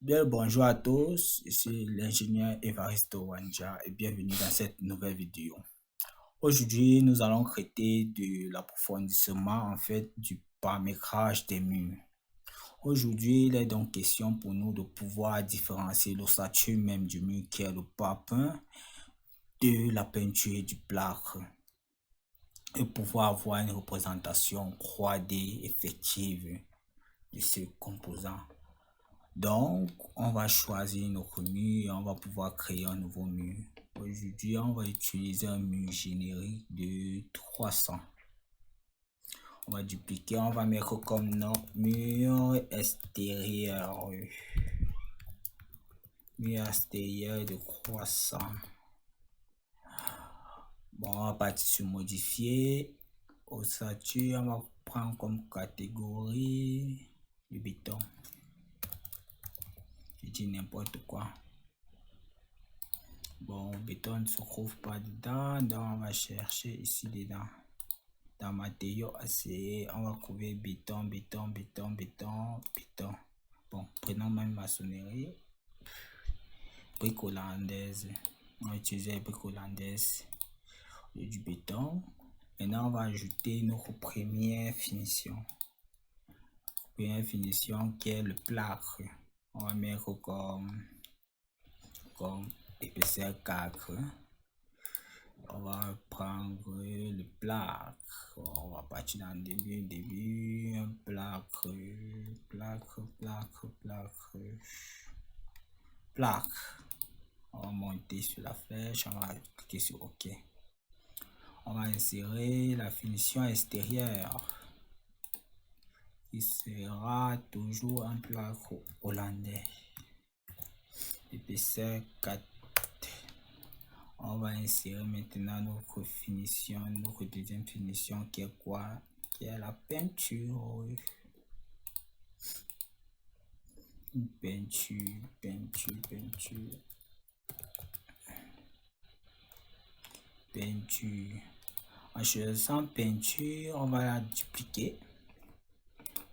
Bien, bonjour à tous, ici l'ingénieur Evaristo Wanja et bienvenue dans cette nouvelle vidéo. Aujourd'hui, nous allons traiter de l'approfondissement du paramétrage des murs. Aujourd'hui, il est donc question pour nous de pouvoir différencier l'ossature même du mur qui est le parpaing de la peinture et du plâtre et pouvoir avoir une représentation 3D effective de ce composant. Donc, on va choisir notre mur et on va pouvoir créer un nouveau mur. Aujourd'hui, on va utiliser un mur générique de 300. On va dupliquer, on va mettre comme nom mur extérieur. Mur extérieur de 300. Bon, on va partir sur modifier. Ossature, on va prendre comme catégorie le béton. Je dis n'importe quoi. Bon, béton ne se trouve pas dedans, donc on va chercher ici dedans. Dans matériaux acier, on va trouver béton. Bon, prenons même maçonnerie. Brique hollandaise. On va utiliser brique hollandaise du béton. Maintenant, on va ajouter notre première finition. Première finition qui est le plâtre. On va mettre comme épaisseur 4. On va prendre le plâtre. On va partir dans le début, un plâtre. On va monter sur la flèche, on va cliquer sur OK. On va insérer la finition extérieure qui sera toujours un plâtre hollandais. Épaisseur 4. On va insérer maintenant notre finition, notre deuxième finition qui est quoi? Qui est la peinture. Peinture. En choisissant peinture, on va la dupliquer.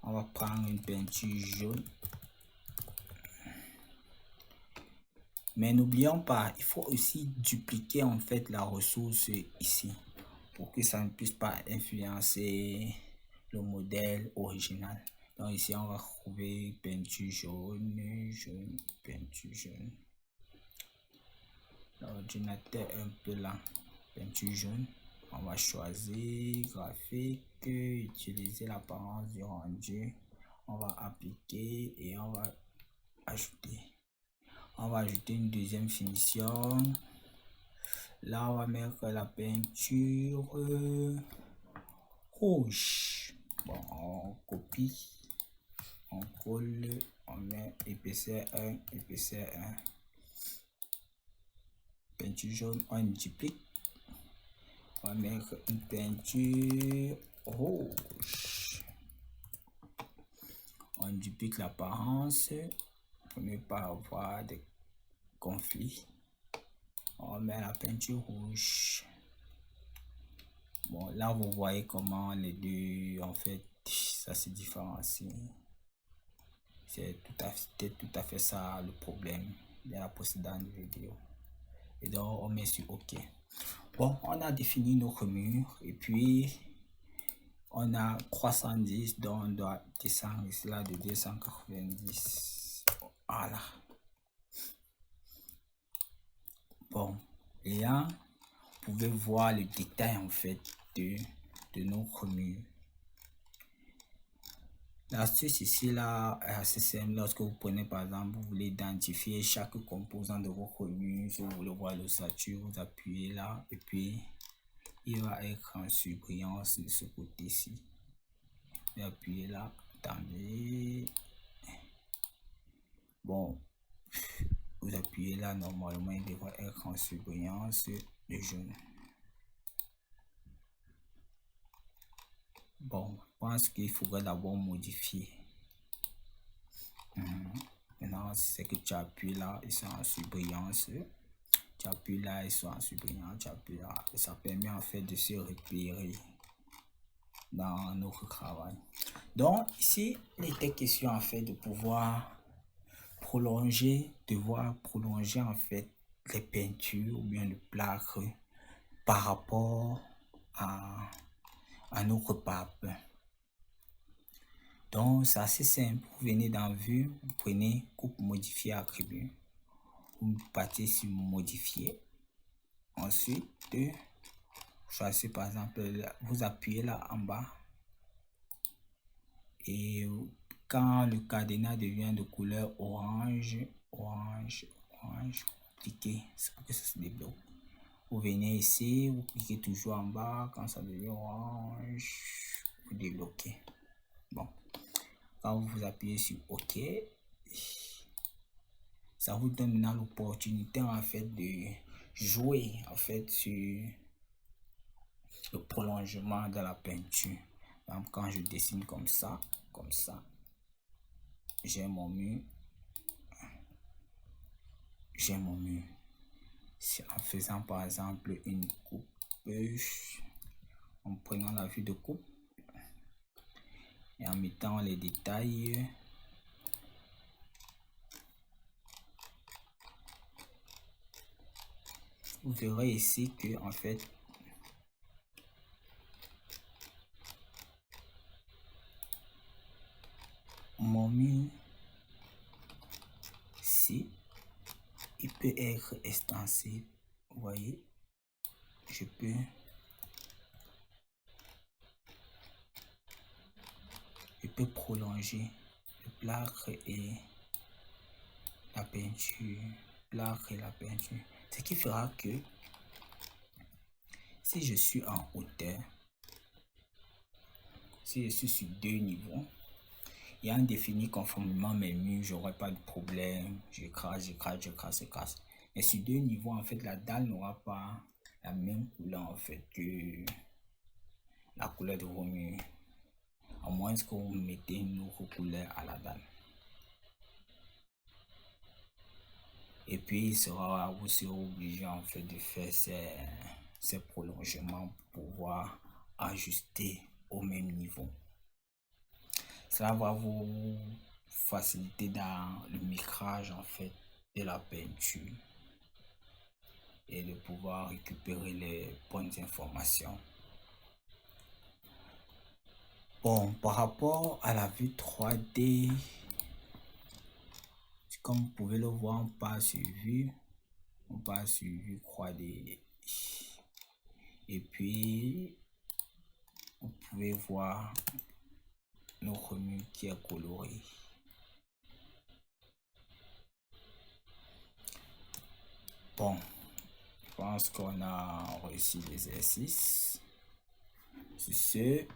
On va prendre une peinture jaune. Mais n'oublions pas, il faut aussi dupliquer en fait la ressource ici pour que ça ne puisse pas influencer le modèle original. Donc ici on va trouver peinture jaune, peinture jaune. L'ordinateur est un peu lent. Peinture jaune. On va choisir graphique, utiliser l'apparence du rendu. On va appliquer et on va ajouter. On va ajouter une deuxième finition. Là, on va mettre la peinture rouge. Bon, on copie, on colle, on met épaisseur 1, épaisseur 1. Peinture jaune, on duplique. On va mettre une peinture rouge. On duplique l'apparence pour ne pas avoir de conflit. On met la peinture rouge. Bon, là vous voyez comment les deux en fait ça se différencie. C'est tout à fait ça le problème de la précédente vidéo. Et donc on met sur OK. Bon, on a défini notre mur et puis on a 310, donc on doit descendre ici là de 290. Voilà. Bon, et là vous pouvez voir le détail en fait de notre mur. L'astuce ici là est assez simple. Lorsque vous prenez par exemple, vous voulez identifier chaque composant de votre mur, si vous voulez voir l'ossature, vous appuyez là et puis il va être en surbrillance de ce côté-ci. Vous appuyez là, attendez. Bon, vous appuyez là, normalement il devrait être en surbrillance de jaune. Bon, je pense qu'il faudrait d'abord modifier. Maintenant, c'est que tu appuies là, ils sont en surbrillance. Tu appuies là, ils sont en surbrillance. Tu appuies là, et ça permet en fait de se repérer dans notre travail. Donc, ici, il était question en fait de pouvoir devoir prolonger en fait les peintures ou bien le plâtre par rapport à notre pape. Donc, c'est assez simple. Vous venez dans Vue, vous prenez coupe, modifier, attribut. Vous partez sur modifier. Ensuite, choisissez par exemple, vous appuyez là en bas. Et quand le cadenas devient de couleur orange, cliquez, c'est pour que ça se débloque. Vous venez ici, vous cliquez toujours en bas, quand ça devient orange, vous débloquez. Bon, quand vous appuyez sur OK, ça vous donne maintenant l'opportunité en fait de jouer en fait sur le prolongement de la peinture. Donc, quand je dessine comme ça, j'ai mon mur. En faisant par exemple une coupe, en prenant la vue de coupe et en mettant les détails, vous verrez ici que en fait mon mur ici, il peut être extensible. Vous voyez, je peux prolonger le plâtre et la peinture, ce qui fera que si je suis en hauteur, si je suis sur 2 niveaux et en définit conformément mes murs, j'aurai pas de problème. J'écrase. Et sur 2 niveaux, en fait, la dalle n'aura pas la même couleur en fait que la couleur de vos murs, à moins que vous mettez une autre couleur à la dalle. Et puis vous serez obligé en fait de faire ces prolongements pour pouvoir ajuster au même niveau. Cela va vous faciliter dans le micrage en fait de la peinture et de pouvoir récupérer les bonnes informations. Bon, par rapport à la vue 3D, comme vous pouvez le voir, on passe sur vue 3D. Et puis, vous pouvez voir notre mur qui est coloré. Bon, je pense qu'on a réussi l'exercice. Sur ce,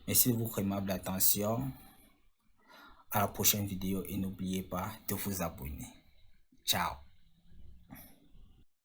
merci de votre aimable attention. À la prochaine vidéo et n'oubliez pas de vous abonner. Ciao.